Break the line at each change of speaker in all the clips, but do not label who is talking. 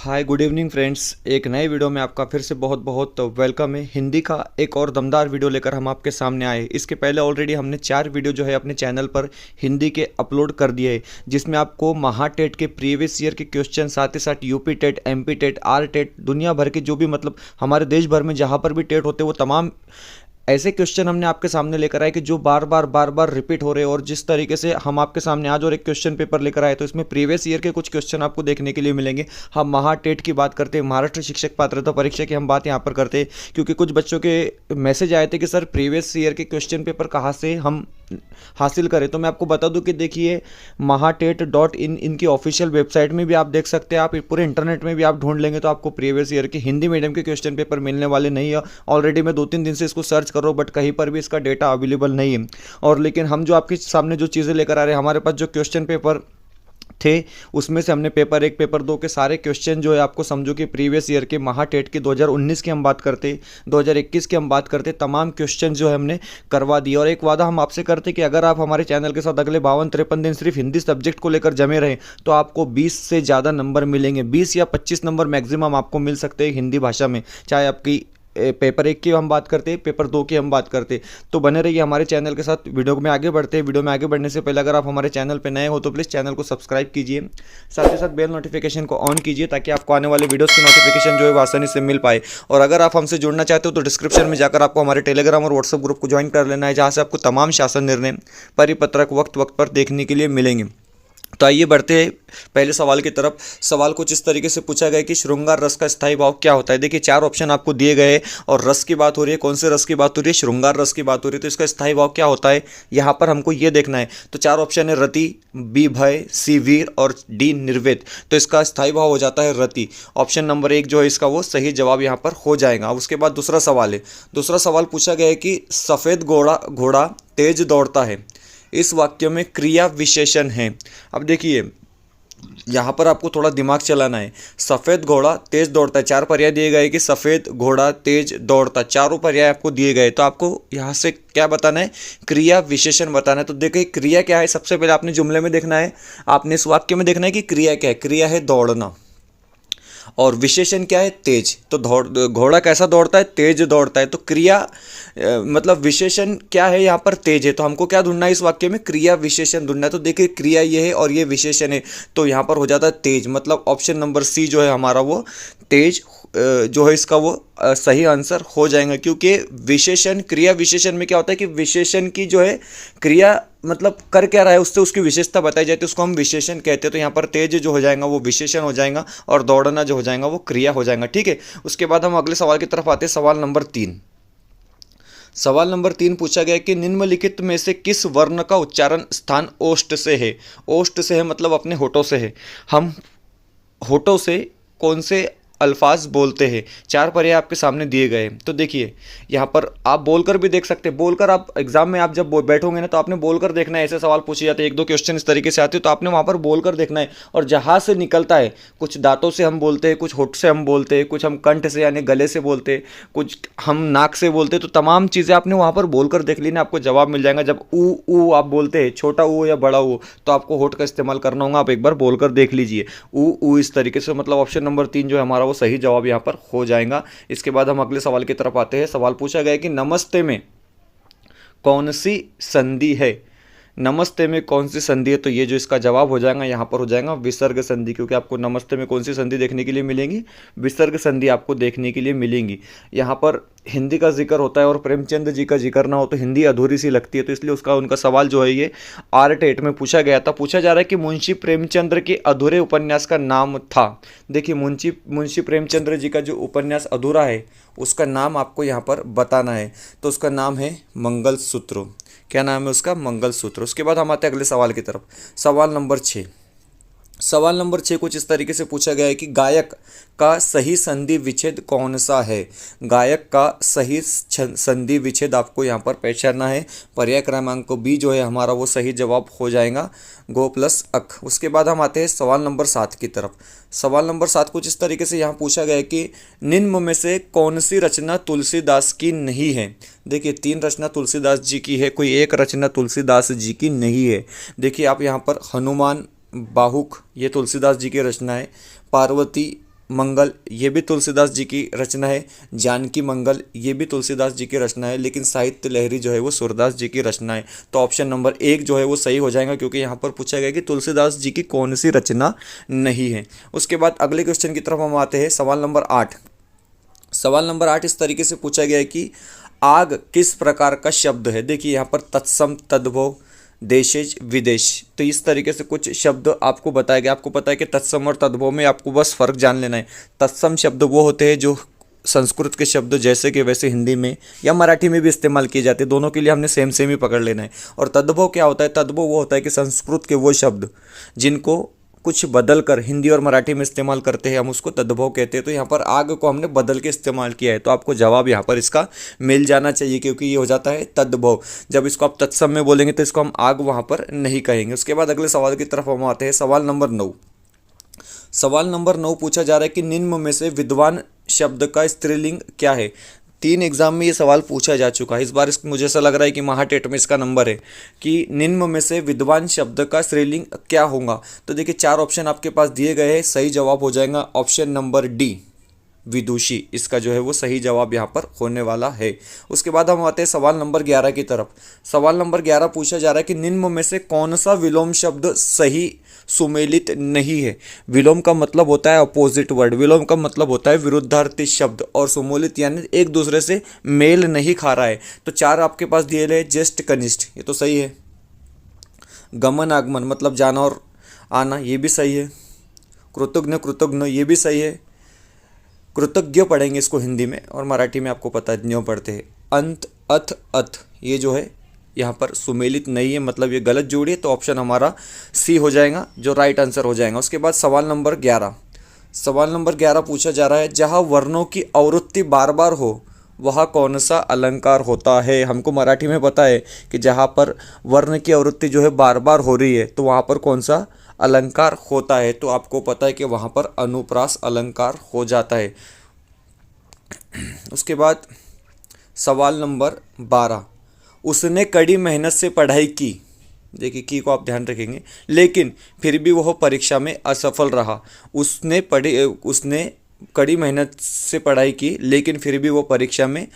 Hi good evening friends. एक नए video में आपका फिर से बहुत बहुत वेलकम है। हिंदी का एक और दमदार वीडियो लेकर हम आपके सामने आए। इसके पहले ऑलरेडी हमने 4 वीडियो जो है अपने चैनल पर हिंदी के अपलोड कर दिए हैं, जिसमें आपको महाटेट के प्रीवियस ईयर के क्वेश्चन, साथ ही साथ UP TET, MP TET, R TET, दुनिया भर के जो भी मतलब हमारे देश भर में जहाँ पर भी टेट होते हैं वो तमाम ऐसे क्वेश्चन हमने आपके सामने लेकर आए कि जो बार बार रिपीट हो रहे हैं। और जिस तरीके से हम आपके सामने आज और एक क्वेश्चन पेपर लेकर आए तो इसमें प्रीवियस ईयर के कुछ क्वेश्चन आपको देखने के लिए मिलेंगे। हम महाटेट की बात करते हैं, महाराष्ट्र शिक्षक पात्रता परीक्षा की हम बात यहाँ पर करते हैं, क्योंकि कुछ बच्चों के मैसेज आए थे कि सर प्रीवियस ईयर के क्वेश्चन पेपर कहाँ से हम हासिल करें। तो मैं आपको बता दूं कि देखिए mahatet.in इनकी ऑफिशियल वेबसाइट में भी आप देख सकते हैं, आप पूरे इंटरनेट में भी आप ढूंढ लेंगे तो आपको प्रीवियस ईयर के हिंदी मीडियम के क्वेश्चन पेपर मिलने वाले नहीं है। ऑलरेडी मैं 2-3 दिन से इसको सर्च कर रहा हूँ बट कहीं पर भी इसका डेटा अवेलेबल नहीं है। और लेकिन हम जो आपके सामने जो चीज़ें लेकर आ रहे हैं, हमारे पास जो क्वेश्चन पेपर थे उसमें से हमने पेपर 1 पेपर 2 के सारे क्वेश्चन जो है आपको समझो कि प्रीवियस ईयर के महाटेट के 2019 की हम बात करते, 2021 की हम बात करते, तमाम क्वेश्चन जो है हमने करवा दिए। और एक वादा हम आपसे करते कि अगर आप हमारे चैनल के साथ अगले 52-53 दिन सिर्फ हिंदी सब्जेक्ट को लेकर जमे रहें तो आपको 20 से ज़्यादा नंबर मिलेंगे। 20 या 25 नंबर मैक्सिमम आपको मिल सकते हैं हिंदी भाषा में, चाहे आपकी पेपर 1 की हम बात करते हैं, पेपर 2 की हम बात करते हैं। तो बने रहिए हमारे चैनल के साथ। वीडियो में आगे बढ़ते हैं। वीडियो में आगे बढ़ने से पहले अगर आप हमारे चैनल पर नए हो तो प्लीज़ चैनल को सब्सक्राइब कीजिए, साथ ही साथ बेल नोटिफिकेशन को ऑन कीजिए ताकि आपको आने वाले वीडियोस की नोटिफिकेशन जो है वो आसानी से मिल पाए। और अगर आप हमसे जुड़ना चाहते हो तो डिस्क्रिप्शन में जाकर आपको हमारे टेलीग्राम और व्हाट्सएप ग्रुप को ज्वाइन कर लेना है, जहाँ से आपको तमाम शासन निर्णय परिपत्रक वक्त वक्त पर देखने के लिए मिलेंगे। तो आइए बढ़ते हैं पहले सवाल की तरफ। सवाल कुछ इस तरीके से पूछा गया कि श्रृंगार रस का स्थायी भाव क्या होता है। देखिए 4 ऑप्शन आपको दिए गए और रस की बात हो रही है। कौन से रस की बात हो रही है? श्रृंगार रस की बात हो रही है। तो इसका स्थायी भाव क्या होता है यहाँ पर हमको ये देखना है। तो 4 ऑप्शन है रति, बी भय, सी वीर और डी निर्वेद। तो इसका स्थायी भाव हो जाता है रति। ऑप्शन नंबर 1 जो है इसका वो सही जवाब यहाँ पर हो जाएगा। अब उसके बाद दूसरा सवाल है। दूसरा सवाल पूछा गया है कि सफ़ेद घोड़ा तेज दौड़ता है, इस वाक्य में क्रिया विशेषण है। अब देखिए यहाँ पर आपको थोड़ा दिमाग चलाना है। सफ़ेद घोड़ा तेज दौड़ता है, 4 पर्याय दिए गए कि सफ़ेद घोड़ा तेज दौड़ता, चारों पर्याय आपको दिए गए। तो आपको यहाँ से क्या बताना है? क्रिया विशेषण बताना है। तो देखिए क्रिया क्या है, सबसे पहले आपने जुमले में देखना है, आपने इस वाक्य में देखना है कि क्रिया क्या है। क्रिया है दौड़ना और विशेषण क्या है? तेज। तो घोड़ा कैसा दौड़ता है? तेज दौड़ता है। तो क्रिया मतलब विशेषण क्या है यहाँ पर? तेज है। तो हमको क्या ढूंढना है इस वाक्य में? क्रिया विशेषण ढूंढना है। तो देखिए क्रिया ये है और ये विशेषण है, तो यहाँ पर हो जाता है तेज। मतलब ऑप्शन नंबर सी जो है हमारा वो तेज जो है इसका वो सही आंसर हो जाएगा। क्योंकि विशेषण, क्रिया विशेषण में क्या होता है कि विशेषण की जो है क्रिया मतलब कर क्या रहा है उससे उसकी विशेषता बताई जाती है, उसको हम विशेषण कहते हैं। तो यहाँ पर तेज जो हो जाएगा वो विशेषण हो जाएगा और दौड़ना जो हो जाएगा वो क्रिया हो जाएगा। ठीक है। उसके बाद हम अगले सवाल की तरफ आते हैं। सवाल नंबर 3। सवाल नंबर 3 पूछा गया कि निम्नलिखित में से किस वर्ण का उच्चारण स्थान ओष्ठ से है? ओष्ठ से है मतलब अपने होठों से है। हम होठों से कौन से अल्फाज बोलते हैं? 4 पर्याय आपके सामने दिए गए। तो देखिए यहाँ पर आप बोलकर भी देख सकते हैं। बोलकर आप एग्जाम में आप जब बैठोगे ना तो आपने बोलकर देखना है। ऐसे सवाल पूछे जाते हैं, 1-2 क्वेश्चन इस तरीके से आते हैं, तो आपने वहाँ पर बोलकर देखना है। और जहाँ से निकलता है, कुछ दांतों से हम बोलते हैं, कुछ होठ से हम बोलते हैं, कुछ हम कंठ से यानी गले से बोलते हैं, कुछ हम नाक से बोलते हैं। तो तमाम चीज़ें आपने वहाँ पर बोलकर देख ली ना, आपको जवाब मिल जाएगा। जब ऊ आप बोलते हैं, छोटा ऊ या बड़ा ऊ, तो आपको होठ का इस्तेमाल करना होगा। आप एक बार बोलकर देख लीजिए ऊ इस तरीके से। मतलब ऑप्शन नंबर 3 जो है हमारा सही जवाब यहाँ पर हो जाएगा। इसके बाद हम अगले सवाल की तरफ आते हैं। सवाल पूछा गया कि नमस्ते में कौन सी संधि है? नमस्ते में कौन सी संधि है? तो ये जो इसका जवाब हो जाएगा यहाँ पर हो जाएगा विसर्ग संधि। क्योंकि आपको नमस्ते में कौन सी संधि देखने के लिए मिलेंगी? विसर्ग संधि आपको देखने के लिए मिलेंगी। यहाँ पर हिंदी का जिक्र होता है और प्रेमचंद जी का जिक्र ना हो तो हिंदी अधूरी सी लगती है। तो इसलिए उनका सवाल जो है ये आर-टेट में पूछा गया था। पूछा जा रहा है कि मुंशी प्रेमचंद्र के अधूरे उपन्यास का नाम था। देखिए मुंशी प्रेमचंद्र जी का जो उपन्यास अधूरा है उसका नाम आपको यहाँ पर बताना है। तो उसका नाम है मंगलसूत्र। क्या नाम है उसका? मंगलसूत्र। उसके बाद हम आते हैं अगले सवाल की तरफ। सवाल नंबर 6। सवाल नंबर 6 कुछ इस तरीके से पूछा गया है कि गायक का सही संधि विच्छेद कौन सा है? गायक का सही संधि विच्छेद आपको यहाँ पर पहचानना है। पर्याय क्रमांक बी जो है हमारा वो सही जवाब हो जाएगा, गो प्लस अक। उसके बाद हम आते हैं सवाल नंबर 7 की तरफ। सवाल नंबर 7 कुछ इस तरीके से यहाँ पूछा गया है कि निम्न में से कौन सी रचना तुलसीदास की नहीं है? देखिए 3 रचना तुलसीदास जी की है, कोई एक रचना तुलसीदास जी की नहीं है। देखिए आप यहाँ पर हनुमान बाहुक ये तुलसीदास जी की रचना है, पार्वती मंगल ये भी तुलसीदास जी की रचना है, जानकी मंगल ये भी तुलसीदास जी की रचना है, लेकिन साहित्य लहरी जो है वो सूरदास जी की रचना है। तो ऑप्शन नंबर 1 जो है वो सही हो जाएगा, क्योंकि यहाँ पर पूछा गया कि तुलसीदास जी की कौन सी रचना नहीं है। उसके बाद अगले क्वेश्चन की तरफ हम आते हैं, सवाल नंबर 8। सवाल नंबर 8 इस तरीके से पूछा गया है कि आग किस प्रकार का शब्द है। देखिए यहाँ पर तत्सम, तद्भव, देशज, विदेश, तो इस तरीके से कुछ शब्द आपको बताया गया। आपको पता है कि तत्सम और तद्भव में आपको बस फर्क जान लेना है। तत्सम शब्द वो होते हैं जो संस्कृत के शब्द जैसे कि वैसे हिंदी में या मराठी में भी इस्तेमाल किए जाते हैं, दोनों के लिए हमने सेम सेम ही पकड़ लेना है। और तद्भव क्या होता है, तद्भव वो होता है कि संस्कृत के वो शब्द जिनको कुछ बदल कर हिंदी और मराठी में इस्तेमाल करते हैं, हम उसको तद्भव कहते हैं। तो यहाँ पर आग को हमने बदल के इस्तेमाल किया है, तो आपको जवाब यहाँ पर इसका मिल जाना चाहिए, क्योंकि ये हो जाता है तद्भव। जब इसको आप तत्सम में बोलेंगे तो इसको हम आग वहाँ पर नहीं कहेंगे। उसके बाद अगले सवाल की तरफ हम आते हैं, सवाल नंबर 9। सवाल नंबर 9 पूछा जा रहा है कि निम्न में से विद्वान शब्द का स्त्रीलिंग क्या है। 3 एग्जाम में ये सवाल पूछा जा चुका है, इस बार मुझे ऐसा लग रहा है कि महाटेट में इसका नंबर है कि निम्न में से विद्वान शब्द का स्त्रीलिंग क्या होगा। तो देखिए 4 ऑप्शन आपके पास दिए गए हैं, सही जवाब हो जाएगा ऑप्शन नंबर डी, विदुषी। इसका जो है वो सही जवाब यहाँ पर होने वाला है। उसके बाद हम आते हैं सवाल नंबर 11 की तरफ। सवाल नंबर 11 पूछा जा रहा है कि निम्न में से कौन सा विलोम शब्द सही सुमेलित नहीं है। विलोम का मतलब होता है अपोजिट वर्ड, विलोम का मतलब होता है विरुद्धार्थी शब्द, और सुमेलित यानी एक दूसरे से मेल नहीं खा रहा है। तो 4 आपके पास दिए गए, ज्येष्ठ कनिष्ठ ये तो सही है। गमन आगमन मतलब जाना और आना ये भी सही है। कृतज्ञ कृतज्ञ ये भी सही है। कृतज्ञ पढ़ेंगे इसको हिंदी में, और मराठी में आपको पता है ज्ञ पढ़ते हैं। अंत, अथ, अथ ये जो है यहाँ पर सुमेलित नहीं है, मतलब ये गलत जोड़ी है। तो ऑप्शन हमारा सी हो जाएगा जो राइट आंसर हो जाएगा। उसके बाद सवाल नंबर 11। सवाल नंबर 11 पूछा जा रहा है, जहाँ वर्णों की आवृत्ति बार बार हो वह कौन सा अलंकार होता है। हमको मराठी में पता है कि जहाँ पर वर्ण की आवृत्ति जो है बार बार हो रही है तो वहाँ पर कौन सा अलंकार होता है। तो आपको पता है कि वहाँ पर अनुप्रास अलंकार हो जाता है। उसके बाद सवाल नंबर 12, उसने कड़ी मेहनत से पढ़ाई की। देखिए की को आप ध्यान रखेंगे, लेकिन फिर भी वह परीक्षा में असफल रहा। उसने कड़ी मेहनत से पढ़ाई की लेकिन फिर भी वो परीक्षा में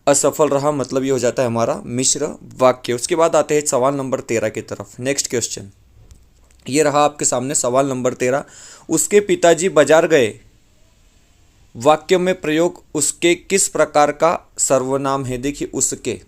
असफल रहा, मतलब ये हो जाता है हमारा मिश्र वाक्य। उसके बाद आते हैं सवाल नंबर 13 की तरफ। नेक्स्ट क्वेश्चन ये रहा आपके सामने सवाल नंबर 13। उसके पिताजी बाजार गए वाक्य में प्रयोग उसके किस प्रकार का सर्वनाम है। देखिए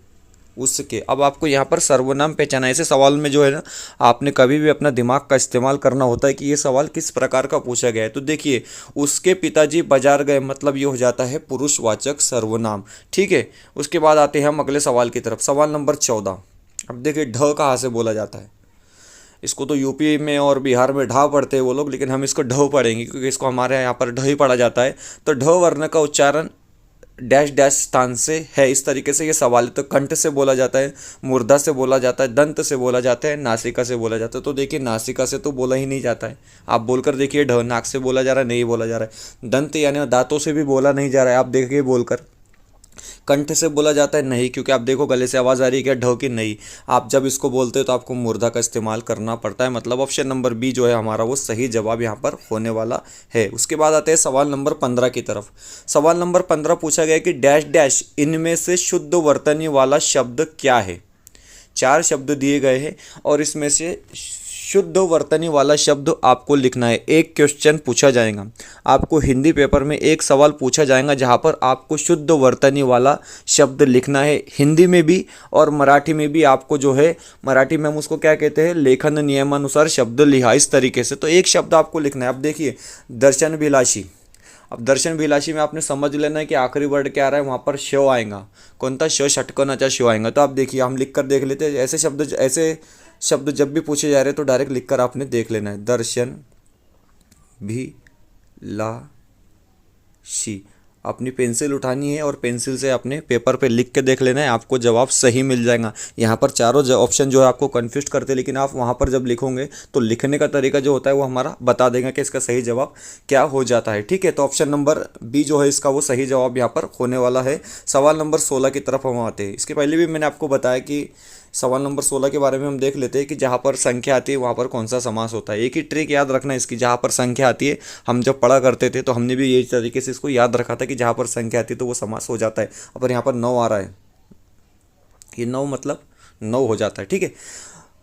उसके अब आपको यहाँ पर सर्वनाम पहचाना। ऐसे सवाल में जो है ना आपने कभी भी अपना दिमाग का इस्तेमाल करना होता है कि ये सवाल किस प्रकार का पूछा गया है। तो देखिए उसके पिताजी बाजार गए मतलब ये हो जाता है पुरुषवाचक सर्वनाम, ठीक है। उसके बाद आते हैं हम अगले सवाल की तरफ, सवाल नंबर 14। अब देखिए ढ कहाँ से बोला जाता है। इसको तो यूपी में और बिहार में ढा पढ़ते हैं वो लोग, लेकिन हम इसको ढ पढ़ेंगे क्योंकि इसको हमारे यहाँ पर ढ ही पढ़ा जाता है। तो ढ वर्ण का उच्चारण डैश डैश स्थान से है, इस तरीके से ये सवाल है। तो कंठ से बोला जाता है, मूर्धा से बोला जाता है, दंत से बोला जाता है, नासिका से बोला जाता है। तो देखिए नासिका से तो बोला ही नहीं जाता है, आप बोलकर देखिए ढ। नाक से बोला जा रहा है, नहीं बोला जा रहा है। दंत यानी दांतों से भी बोला नहीं जा रहा है, आप देखिए बोलकर। कंठ से बोला जाता है, नहीं, क्योंकि आप देखो गले से आवाज़ आ रही है क्या, ढ की नहीं। आप जब इसको बोलते हो तो आपको मूर्धा का इस्तेमाल करना पड़ता है, मतलब ऑप्शन नंबर बी जो है हमारा वो सही जवाब यहाँ पर होने वाला है। उसके बाद आते हैं सवाल नंबर 15 की तरफ। सवाल नंबर 15 पूछा गया कि डैश डैश इनमें से शुद्ध वर्तनी वाला शब्द क्या है। 4 शब्द दिए गए हैं और इसमें से शुद्ध वर्तनी वाला शब्द आपको लिखना है। एक क्वेश्चन पूछा जाएगा आपको हिंदी पेपर में, एक सवाल पूछा जाएगा जहाँ पर आपको शुद्ध वर्तनी वाला शब्द लिखना है, हिंदी में भी और मराठी में भी। आपको जो है मराठी में हम उसको क्या कहते हैं, लेखन नियमानुसार शब्द लिहा, इस तरीके से। तो एक शब्द आपको लिखना है। अब देखिए दर्शन भिलाषी, अब दर्शन भिलाषी में आपने समझ लेना है कि आखिरी वर्ड क्या आ रहा है, वहाँ पर श आएगा। कौन था, श, षटकोनाचा श आएगा। तो आप देखिए हम लिख कर देख लेते हैं। ऐसे शब्द जब भी पूछे जा रहे हैं तो डायरेक्ट लिखकर आपने देख लेना है। दर्शन भिलाषी, अपनी पेंसिल उठानी है और पेंसिल से अपने पेपर पे लिख के देख लेना है, आपको जवाब सही मिल जाएगा। यहाँ पर चारों ऑप्शन जो है आपको कन्फ्यूज करते हैं, लेकिन आप वहाँ पर जब लिखोगे तो लिखने का तरीका जो होता है वो हमारा बता देगा कि इसका सही जवाब क्या हो जाता है, ठीक है। तो ऑप्शन नंबर बी जो है इसका वो सही जवाब यहाँ पर होने वाला है। सवाल नंबर 16 की तरफ हम आते हैं। इसके पहले भी मैंने आपको बताया कि सवाल नंबर 16 के बारे में हम देख लेते हैं कि जहाँ पर संख्या आती है वहाँ पर कौन सा समास होता है। एक ही ट्रिक याद रखना इसकी, जहाँ पर संख्या आती है, हम जब पढ़ा करते थे तो हमने भी यही तरीके से इसको याद रखा था कि जहाँ पर संख्या आती है तो वो समास हो जाता है। अब यहाँ पर 9 आ रहा है, ये 9 मतलब 9 हो जाता है, ठीक है।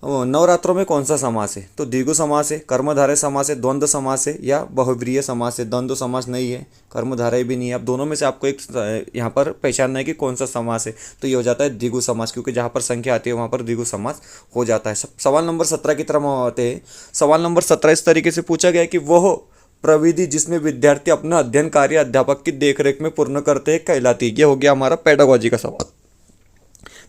नवरात्रों में कौन सा समास है, तो द्विगु समास है, कर्मधारय समास है, द्वंद्व समास है या बहुव्रीहि समास है। द्वंद्व समास नहीं है, कर्मधारय भी नहीं है। अब दोनों में से आपको एक यहाँ पर पहचानना है कि कौन सा समास है, तो ये हो जाता है द्विगु समास, क्योंकि जहाँ पर संख्या आती है वहाँ पर द्विगु समास हो जाता है। सवाल नंबर 17 की तरफ आते हैं। सवाल नंबर 17 इस तरीके से पूछा गया कि वह प्रविधि जिसमें विद्यार्थी अपना अध्ययन कार्य अध्यापक की देखरेख में पूर्ण करते हैं कहलाती है। ये हो गया हमारा पेडागोजी का सवाल।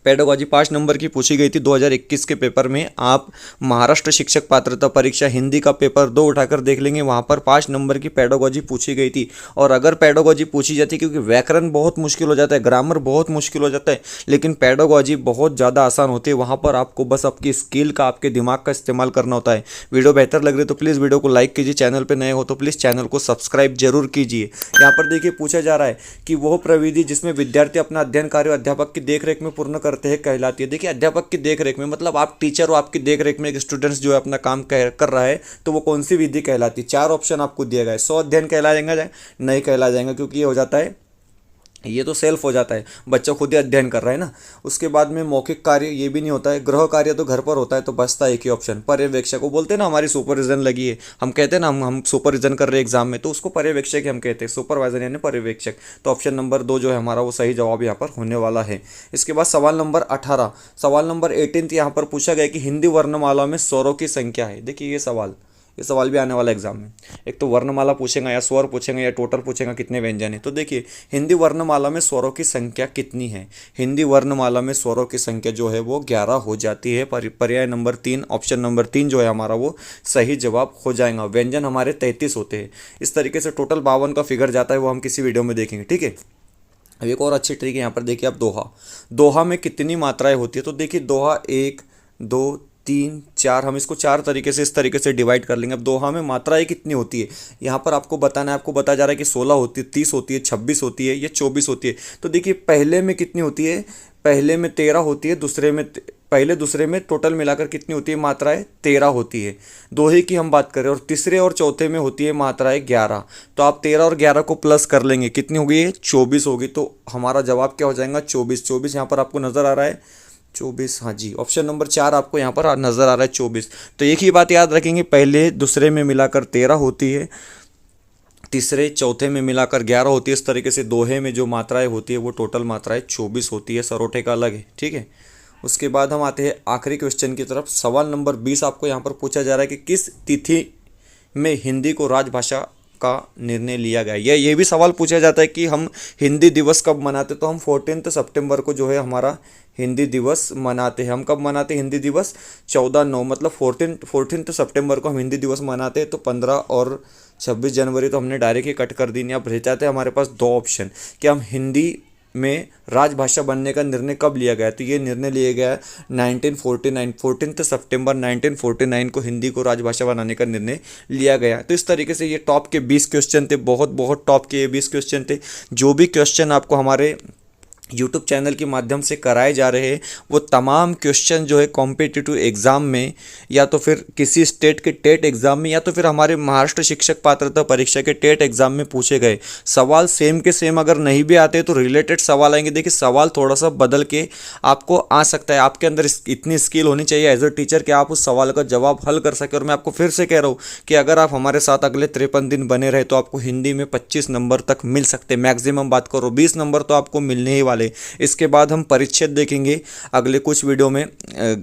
पेडागोजी 5 नंबर की पूछी गई थी 2021 के पेपर में। आप महाराष्ट्र शिक्षक पात्रता परीक्षा हिंदी का पेपर 2 उठाकर देख लेंगे, वहाँ पर 5 नंबर की पेडागोजी पूछी गई थी। और अगर पेडागोजी पूछी जाती, क्योंकि व्याकरण बहुत मुश्किल हो जाता है, ग्रामर बहुत मुश्किल हो जाता है, लेकिन पेडागोजी बहुत ज़्यादा आसान होती है। वहाँ पर आपको बस आपकी स्किल का, आपके दिमाग का इस्तेमाल करना होता है। वीडियो बेहतर लग रही है तो प्लीज़ वीडियो को लाइक कीजिए, चैनल पर नए हो तो प्लीज़ चैनल को सब्सक्राइब जरूर कीजिए। यहाँ पर देखिए पूछा जा रहा है कि वह प्रविधि जिसमें विद्यार्थी अपना अध्ययन कार्य अध्यापक की देखरेख में पूर्ण करते हैं कहलाती है। देखिए अध्यापक की देखरेख में मतलब आप टीचर हो, आपकी देखरेख में एक स्टूडेंट्स जो है अपना काम कर रहा है, तो वो कौन सी विधि कहलाती है। 4 ऑप्शन आपको दिया गया है। स्व अध्ययन कहला जाएगा, नहीं कहला जाएगा, क्योंकि ये हो जाता है, ये तो सेल्फ हो जाता है, बच्चा खुद ही अध्ययन कर रहा है ना। उसके बाद में मौखिक कार्य, ये भी नहीं होता है। गृह कार्य तो घर पर होता है, तो बचता है एक ही ऑप्शन पर्यवेक्षक। को बोलते हैं ना हमारी सुपरविजन लगी है, हम कहते हैं ना हम सुपरविजन कर रहे हैं एग्जाम में, तो उसको पर्यवेक्षक ही हम कहते हैं, सुपरवाइजर यानी पर्यवेक्षक। तो ऑप्शन नंबर 2 जो है हमारा वो सही जवाब यहाँ पर होने वाला है। इसके बाद सवाल नंबर 18, सवाल नंबर 18 यहाँ पर पूछा गया कि हिंदी वर्णमाला में स्वरों की संख्या है। देखिए ये सवाल भी आने वाला एग्जाम में। एक तो वर्णमाला पूछेगा या स्वर पूछेगा या टोटल पूछेगा कितने व्यंजन है। तो देखिए हिंदी वर्णमाला में स्वरों की संख्या कितनी है। हिंदी वर्णमाला में स्वरों की संख्या जो है वो 11 हो जाती है। पर्याय नंबर 3, ऑप्शन नंबर 3 जो है हमारा वो सही जवाब हो जाएगा। व्यंजन हमारे 33 होते हैं। इस तरीके से टोटल 52 का फिगर जाता है, वो हम किसी वीडियो में देखेंगे, ठीक है। अब एक और अच्छी ट्रिक है यहाँ पर देखिए आप, दोहा में कितनी मात्राएं होती है। तो देखिए दोहा 1, 2, 3, 4, हम इसको 4 तरीके से इस तरीके से डिवाइड कर लेंगे। अब दोहा में मात्राएं कितनी होती है यहाँ पर आपको बताना है। आपको बताया जा रहा है कि 16 होती है, 30 होती है, 26 होती है या 24 होती है। तो देखिए पहले में कितनी होती है, पहले में 13 होती है, दूसरे में टोटल मिलाकर कितनी होती है मात्राएं, 13 होती है। दोहे की हम बात करें और तीसरे और चौथे में होती है मात्राएं 11। तो आप 13 और 11 को प्लस कर लेंगे, कितनी होगी, 24 होगी। तो हमारा जवाब क्या हो जाएगा, 24 यहाँ पर आपको नजर आ रहा है 24, हाँ जी, ऑप्शन नंबर 4 आपको यहाँ पर नजर आ रहा है 24। तो एक ही बात याद रखेंगे, पहले दूसरे में मिलाकर 13 होती है, तीसरे चौथे में मिलाकर 11 होती है। इस तरीके से दोहे में जो मात्राएं होती है वो टोटल मात्राएं 24 होती है। सरोठे का अलग है, ठीक है। उसके बाद हम आते हैं आखिरी क्वेश्चन की तरफ। सवाल नंबर 20 आपको यहाँ पर पूछा जा रहा है कि किस तिथि में हिंदी को राजभाषा का निर्णय लिया गया। ये भी सवाल पूछा जाता है कि हम हिंदी दिवस कब मनाते, तो हम 14 सितंबर को जो है हमारा हिंदी दिवस मनाते हैं। हम कब मनाते हैं हिंदी दिवस, 14/9 मतलब 14 सितंबर को हम हिंदी दिवस मनाते हैं। तो 15 और 26 जनवरी तो हमने डायरेक्ट ही कट कर दी। अब रह जाते हैं हमारे पास 2 ऑप्शन कि हम हिंदी में राजभाषा बनने का निर्णय कब लिया गया। तो ये निर्णय लिया गया 1949, 14 सितंबर 1949 को हिंदी को राजभाषा बनाने का निर्णय लिया गया। तो इस तरीके से ये टॉप के 20 क्वेश्चन थे, बहुत टॉप के ये 20 क्वेश्चन थे। जो भी क्वेश्चन आपको हमारे यूट्यूब चैनल के माध्यम से कराए जा रहे हैं वो तमाम क्वेश्चन जो है कॉम्पिटिटिव एग्ज़ाम में या तो फिर किसी स्टेट के टेट एग्ज़ाम में या तो फिर हमारे महाराष्ट्र शिक्षक पात्रता परीक्षा के टेट एग्ज़ाम में पूछे गए सवाल सेम के सेम अगर नहीं भी आते तो रिलेटेड सवाल आएंगे। देखिए सवाल थोड़ा सा बदल के आपको आ सकता है, आपके अंदर इतनी स्किल होनी चाहिए एज अ टीचर कि आप उस सवाल का जवाब हल कर सके। और मैं आपको फिर से कह रहा हूँ कि अगर आप हमारे साथ अगले 53 दिन बने रहे तो आपको हिंदी में 25 नंबर तक मिल सकते, मैक्सिमम बात करो 20 नंबर तो आपको मिलने ही वाले। इसके बाद हम परिच्छेद देखेंगे अगले कुछ वीडियो में,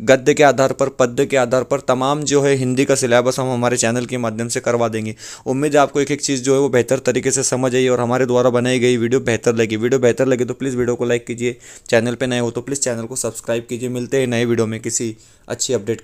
गद्य के आधार पर, पद्य के आधार पर तमाम जो है हिंदी का सिलेबस हम हमारे चैनल के माध्यम से करवा देंगे। उम्मीद है आपको एक एक चीज़ जो है वो बेहतर तरीके से समझ आई और हमारे द्वारा बनाई गई वीडियो बेहतर लगी। वीडियो बेहतर लगी तो प्लीज़ वीडियो को लाइक कीजिए, चैनल पर नए हो तो प्लीज़ चैनल को सब्सक्राइब कीजिए। मिलते हैं नए वीडियो में किसी अच्छी अपडेट।